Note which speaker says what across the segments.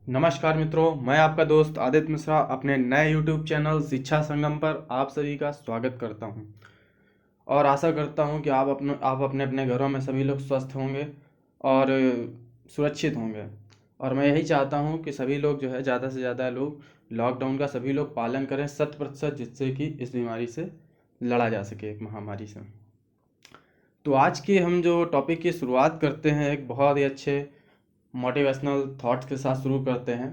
Speaker 1: नमस्कार मित्रों, मैं आपका दोस्त आदित्य मिश्रा अपने नए यूट्यूब चैनल शिक्षा संगम पर आप सभी का स्वागत करता हूं और आशा करता हूं कि आप अपने अपने घरों में सभी लोग स्वस्थ होंगे और सुरक्षित होंगे। और मैं यही चाहता हूं कि सभी लोग जो है ज़्यादा से ज़्यादा लोग लॉकडाउन का सभी लोग पालन करें 100%, जिससे कि इस बीमारी से लड़ा जा सके, एक महामारी से। तो आज के हम जो टॉपिक की शुरुआत करते हैं एक बहुत ही अच्छे मोटिवेशनल थॉट्स के साथ शुरू करते हैं।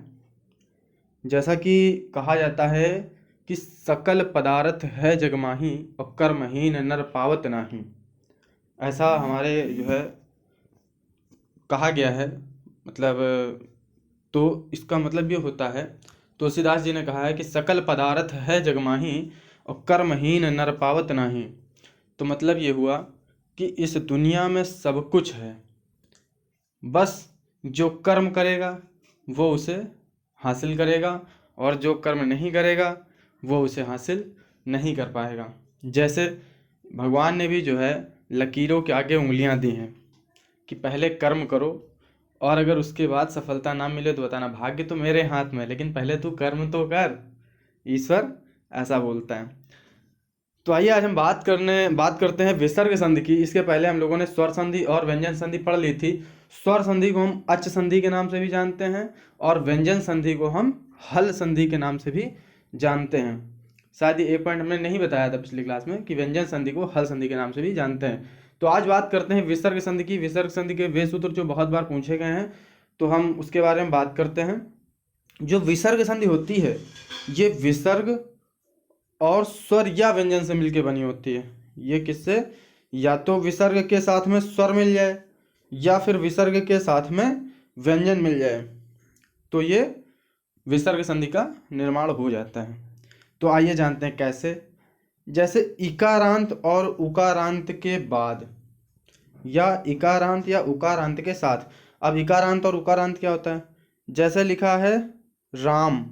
Speaker 1: जैसा कि कहा जाता है कि सकल पदार्थ है जग माही और कर्महीन नर पावत नाही। ऐसा हमारे जो है कहा गया है। मतलब तो इसका मतलब ये होता है, तुलसीदास जी ने कहा है कि सकल पदार्थ है जग माही और कर्महीन नर पावत नाही। तो मतलब ये हुआ कि इस दुनिया में सब कुछ है, बस जो कर्म करेगा वो उसे हासिल करेगा और जो कर्म नहीं करेगा वो उसे हासिल नहीं कर पाएगा। जैसे भगवान ने भी जो है लकीरों के आगे उंगलियां दी हैं कि पहले कर्म करो और अगर उसके बाद सफलता ना मिले तो बताना भाग्य तो मेरे हाथ में है, लेकिन पहले तू कर्म तो कर। ईश्वर ऐसा बोलता है। तो आइए आज हम बात करते हैं विसर्ग संधि की। इसके पहले हम लोगों ने स्वर संधि और व्यंजन संधि पढ़ ली थी। स्वर संधि को हम अच संधि के नाम से भी जानते हैं और व्यंजन संधि को हम हल संधि के नाम से भी जानते हैं। शायद ये पॉइंट हमने नहीं बताया था पिछली क्लास में कि व्यंजन संधि को हल संधि के नाम से भी जानते हैं। तो आज बात करते हैं विसर्ग संधि की। विसर्ग संधि के वे सूत्र जो बहुत बार पूछे गए हैं, तो हम उसके बारे में बात करते हैं। जो विसर्ग संधि होती है, ये विसर्ग और स्वर या व्यंजन से मिलके बनी होती है। ये किससे? या तो विसर्ग के साथ में स्वर मिल जाए या फिर विसर्ग के साथ में व्यंजन मिल जाए, तो ये विसर्ग संधि का निर्माण हो जाता है। तो आइए जानते हैं कैसे। जैसे इकारांत और उकारांत के बाद या इकारांत या उकारांत के साथ। अब इकारांत और उकारांत क्या होता है? जैसे लिखा है राम,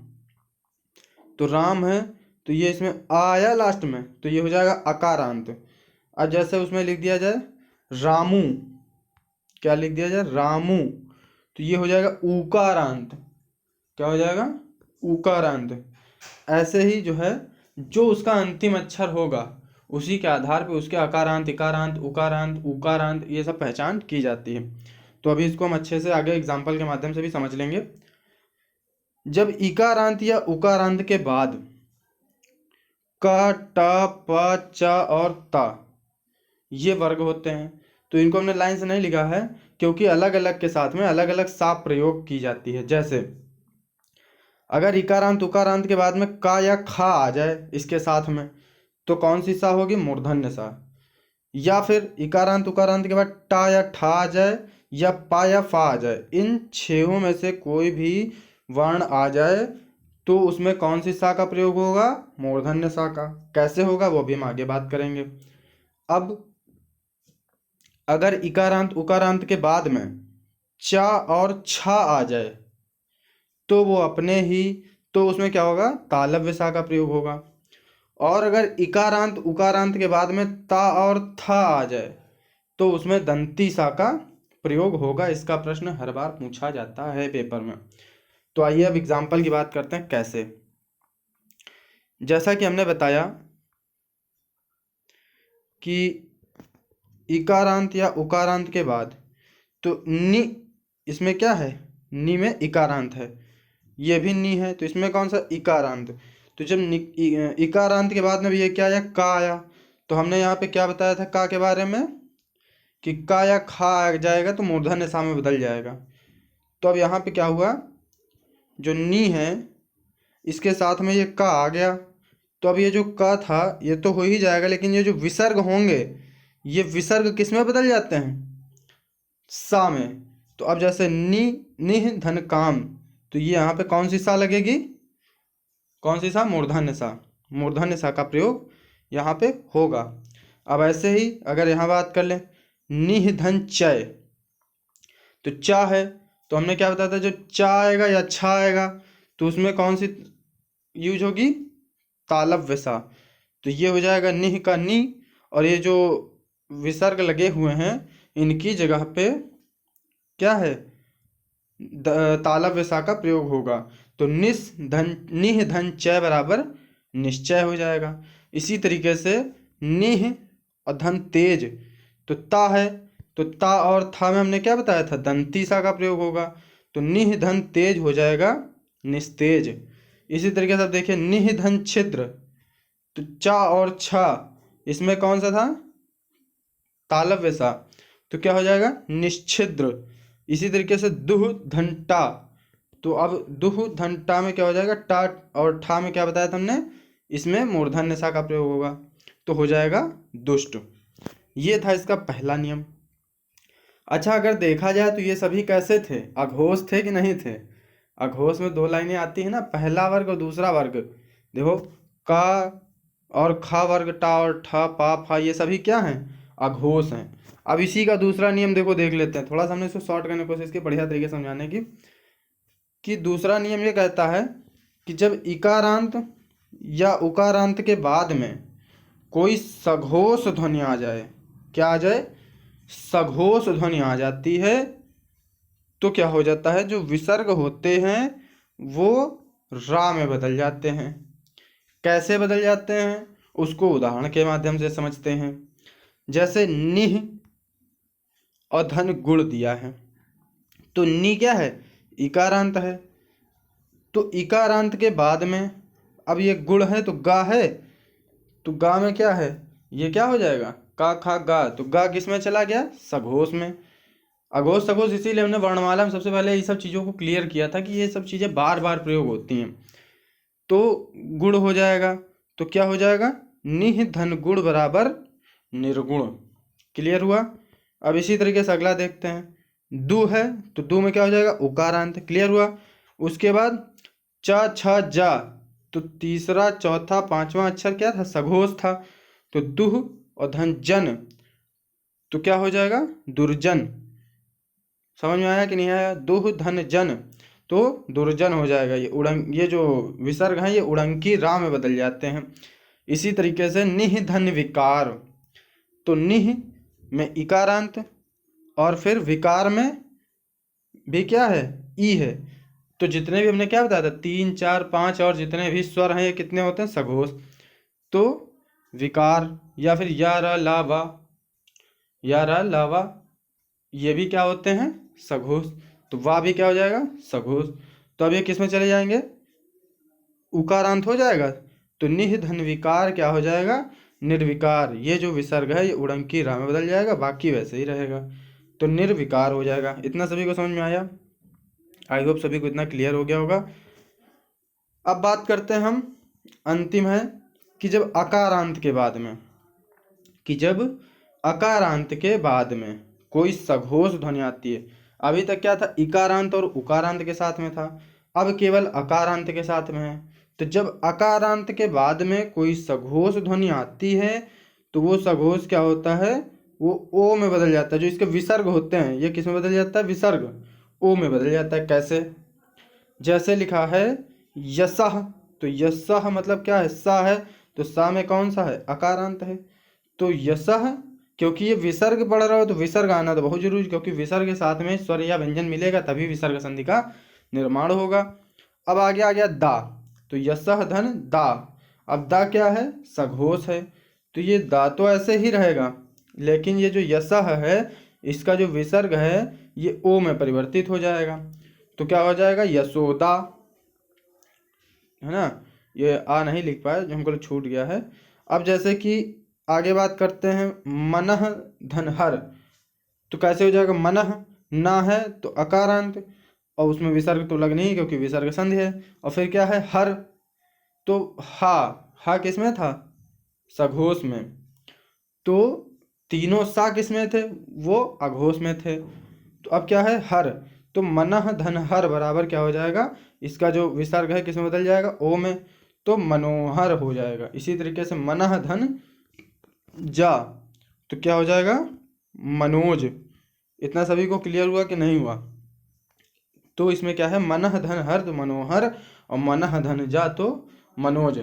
Speaker 1: तो राम है तो ये इसमें आया लास्ट में, तो ये हो जाएगा अकारांत। अब जैसे उसमें लिख दिया जाए रामू, क्या लिख दिया जाए? रामू, तो ये हो जाएगा उकारांत। क्या हो जाएगा? उकारांत। ऐसे ही जो है जो उसका अंतिम अक्षर होगा उसी के आधार पे उसके अकारांत, इकारांत, उकारांत, उकारांत ये सब पहचान की जाती है। तो अभी इसको हम अच्छे से आगे एग्जाम्पल के माध्यम से भी समझ लेंगे। जब इकारांत या उकारांत के बाद क, ट, प, च और ता ये वर्ग होते हैं, तो इनको हमने लाइन से नहीं लिखा है क्योंकि अलग अलग के साथ में अलग अलग सा प्रयोग की जाती है। जैसे अगर इकारांत उकारांत के बाद में का या खा आ जाए इसके साथ में, तो कौन सी सा होगी? मूर्धन्य सा। या फिर इकारांत उकारांत के बाद टा या ठा आ जाए या पा या फा आ जाए, इन छहों में से कोई भी वर्ण आ जाए तो उसमें कौन सी सा का प्रयोग होगा? मूर्धन्य सा का। कैसे होगा वो भी हम आगे बात करेंगे। अब अगर इकारांत उकारांत के बाद में चा और छा आ जाए तो वो अपने ही, तो उसमें क्या होगा? तालव्य सा का प्रयोग होगा। और अगर इकारांत उकारांत के बाद में ता और था आ जाए तो उसमें दंती सा का प्रयोग होगा। इसका प्रश्न हर बार पूछा जाता है पेपर में। तो आइए अब एग्जाम्पल की बात करते हैं कैसे। जैसा कि हमने बताया कि इकारांत या उकारांत के बाद तो नि, इसमें क्या है? नि में इकारांत है, ये भी नि है, तो इसमें कौन सा? इकारांत। तो जब इकारांत के बाद में भी ये क्या आया? का आया। तो हमने यहाँ पे क्या बताया था का के बारे में कि का या खा आ जाएगा तो मूर्धन्य सा में बदल जाएगा। तो अब यहाँ पे क्या हुआ? जो नी है इसके साथ में ये का आ गया, तो अब ये जो का था ये तो हो ही जाएगा, लेकिन ये जो विसर्ग होंगे ये विसर्ग किस में बदल जाते हैं? सा में। तो अब जैसे नि, निह धन काम, तो ये यहाँ पे कौन सी सा लगेगी? कौन सी सा? मूर्धन्य सा। मूर्धन्य सा का प्रयोग यहाँ पे होगा। अब ऐसे ही अगर यहाँ बात कर लें निह धन चय, तो चा है तो हमने क्या बताया था? जो चा आएगा या छा आएगा तो उसमें कौन सी यूज होगी? तालव्य सा। तो ये हो जाएगा निह का नी, और ये जो विसर्ग लगे हुए हैं इनकी जगह पे क्या है? तालव्य वसा का प्रयोग होगा। तो निह धन चय बराबर निश्चय हो जाएगा। इसी तरीके से निह और धन तेज, तो ता है, तो ता और था में हमने क्या बताया था, दंती सा का प्रयोग होगा। तो निह धन तेज हो जाएगा निस्तेज। इसी तरीके से आप देखिए निह धन छिद्र, तो चा और छा इसमें कौन सा था, तालव्य सा, तो क्या हो जाएगा निश्छिद्र। इसी तरीके से दुह धन टा, तो अब दुह धन टा में क्या हो जाएगा, टा और ठा में क्या बताया था हमने, इसमें मूर्धन्य सा का प्रयोग होगा, तो हो जाएगा दुष्ट। ये था इसका पहला नियम। अच्छा, अगर देखा जाए तो ये सभी कैसे थे, अघोष थे कि नहीं थे। अघोष में दो लाइनें आती है ना, पहला वर्ग और दूसरा वर्ग। देखो का और खा वर्ग, टा और ठा पा फा, ये सभी क्या हैं, अघोष हैं। अब इसी का दूसरा नियम देखो, देख लेते हैं। थोड़ा सा हमने इसको शॉर्ट करने की कोशिश की, बढ़िया तरीके से समझाने की। कि दूसरा नियम ये कहता है कि जब इकारांत या उकारांत के बाद में कोई सघोष ध्वनि आ जाए, क्या आ जाए, सघोष ध्वनि आ जाती है, तो क्या हो जाता है, जो विसर्ग होते हैं वो रा में बदल जाते हैं। कैसे बदल जाते हैं, उसको उदाहरण के माध्यम से समझते हैं। जैसे निह और धन गुण दिया है, तो नी क्या है, इकारांत है, तो इकारांत के बाद में अब ये गुण है तो गा है, तो गा में क्या है, ये क्या हो जाएगा, का खा गा, तो गा किस में चला गया, सघोष में। अघोष सघोष इसीलिए हमने वर्णमाला में सबसे पहले ये सब चीज़ों को क्लियर किया था कि ये सब चीज़ें बार बार प्रयोग होती हैं। तो गुण हो जाएगा, तो क्या हो जाएगा, निह धन गुण बराबर निर्गुण। क्लियर हुआ। अब इसी तरीके से अगला देखते हैं। दु है तो दु में क्या हो जाएगा, उकारांत। क्लियर हुआ। उसके बाद च छ जा, तो तीसरा चौथा पांचवा अक्षर क्या था, सघोष था। तो दुह और धन जन, तो क्या हो जाएगा, दुर्जन। समझ में आया कि नहीं आया, दुह धन जन तो दुर्जन हो जाएगा। ये जो विसर्ग हैं ये उड़ंकी रा में बदल जाते हैं। इसी तरीके से निह धन विकार, तो निह में इकारांत और फिर विकार में भी क्या है, ई है। तो जितने भी हमने क्या बताया था, 3 4 5 और जितने भी स्वर हैं ये कितने होते हैं, सघोष। तो विकार या फिर या र ला वा, या र ला वा, ये भी क्या होते हैं, सघोष। तो वा भी क्या हो जाएगा, सघोष। तो अब ये किस में चले जाएंगे, उकारांत हो जाएगा। तो निह धन विकार क्या हो जाएगा, निर्विकार। ये जो विसर्ग है ये उड़ंकी रा में बदल जाएगा, बाकी वैसे ही रहेगा, तो निर्विकार हो जाएगा। इतना सभी को समझ में आया, आई होप सभी को इतना क्लियर हो गया होगा। अब बात करते हैं हम, अंतिम है कि जब अकारांत के बाद में, कि जब अकारांत के बाद में कोई सघोष ध्वनि आती है। अभी तक क्या था, इकारांत और उकारांत के साथ में था, अब केवल अकारांत के साथ में है। तो जब अकारांत के बाद में कोई सघोष ध्वनि आती है तो वो सघोष क्या होता है, वो ओ में बदल जाता है। जो इसके विसर्ग होते हैं ये किस में बदल जाता है, विसर्ग ओ में बदल जाता है। कैसे, जैसे लिखा है यशः, तो यशः मतलब क्या है, सा है, तो सा में कौन सा है, अकारांत है। तो यशः, क्योंकि ये विसर्ग पढ़ रहा हो तो विसर्ग आना तो बहुत जरूरी, क्योंकि विसर्ग के साथ में स्वर या व्यंजन मिलेगा तभी विसर्ग संधि का निर्माण होगा। अब आगे आ गया दा, तो यशः धन दा। अब दा क्या है, सघोष है, तो ये दा तो ऐसे ही रहेगा, लेकिन ये जो यशः है इसका जो विसर्ग है ये ओ में परिवर्तित हो जाएगा। तो क्या हो जाएगा, यशोदा, है ना। ये आ नहीं लिख पाया, जो हमको छूट गया है। अब जैसे कि आगे बात करते हैं, मनः धन हर, तो कैसे हो जाएगा, मनः ना है तो अकारांत, और उसमें विसर्ग तो लगनी ही क्योंकि विसर्ग संधि है। और फिर क्या है, हर, तो हा किस में था, सघोष में। तो तीनों सा किस में थे, वो अघोष में थे। तो अब क्या है, हर, तो मनः धन हर बराबर क्या हो जाएगा, इसका जो विसर्ग है किस में बदल जाएगा, ओ में, तो मनोहर हो जाएगा। इसी तरीके से मनः धन जा, तो क्या हो जाएगा, मनोज। इतना सभी को क्लियर हुआ कि नहीं हुआ। तो इसमें क्या है, मनः धन हर तो मनोहर, और मनः धन जा तो मनोज।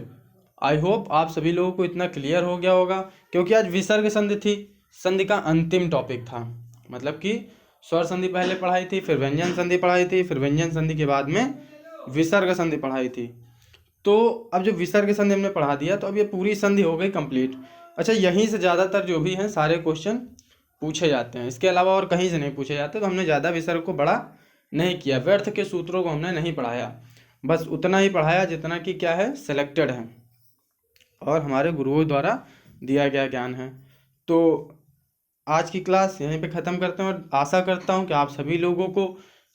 Speaker 1: आई होप आप सभी लोगों को इतना क्लियर हो गया होगा, क्योंकि आज विसर्ग संधि थी, संधि का अंतिम टॉपिक था, मतलब कि स्वर संधि पहले पढ़ाई थी, फिर व्यंजन संधि पढ़ाई थी, फिर व्यंजन संधि के बाद में विसर्ग संधि पढ़ाई थी। तो अब जो विसर्ग संधि हमने पढ़ा दिया तो अब ये पूरी संधि हो गई कंप्लीट। अच्छा, यहीं से ज़्यादातर जो भी हैं सारे क्वेश्चन पूछे जाते हैं, इसके अलावा और कहीं से नहीं पूछे जाते। तो हमने ज़्यादा विसर्ग को बड़ा नहीं किया, व्यर्थ के सूत्रों को हमने नहीं पढ़ाया, बस उतना ही पढ़ाया जितना कि क्या है, सिलेक्टेड है और हमारे गुरुओं द्वारा दिया गया ज्ञान है। तो आज की क्लास यहीं पे ख़त्म करते हैं और आशा करता हूँ कि आप सभी लोगों को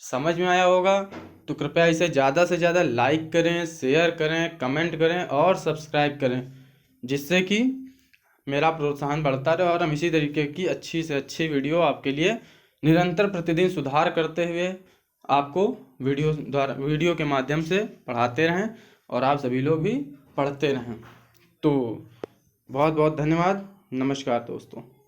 Speaker 1: समझ में आया होगा। तो कृपया इसे ज़्यादा से ज़्यादा लाइक करें, शेयर करें, कमेंट करें और सब्सक्राइब करें, जिससे कि मेरा प्रोत्साहन बढ़ता रहे और हम इसी तरीके की अच्छी से अच्छी वीडियो आपके लिए निरंतर प्रतिदिन सुधार करते हुए आपको वीडियो के माध्यम से पढ़ाते रहें और आप सभी लोग भी पढ़ते रहें। तो बहुत बहुत धन्यवाद। नमस्कार दोस्तों।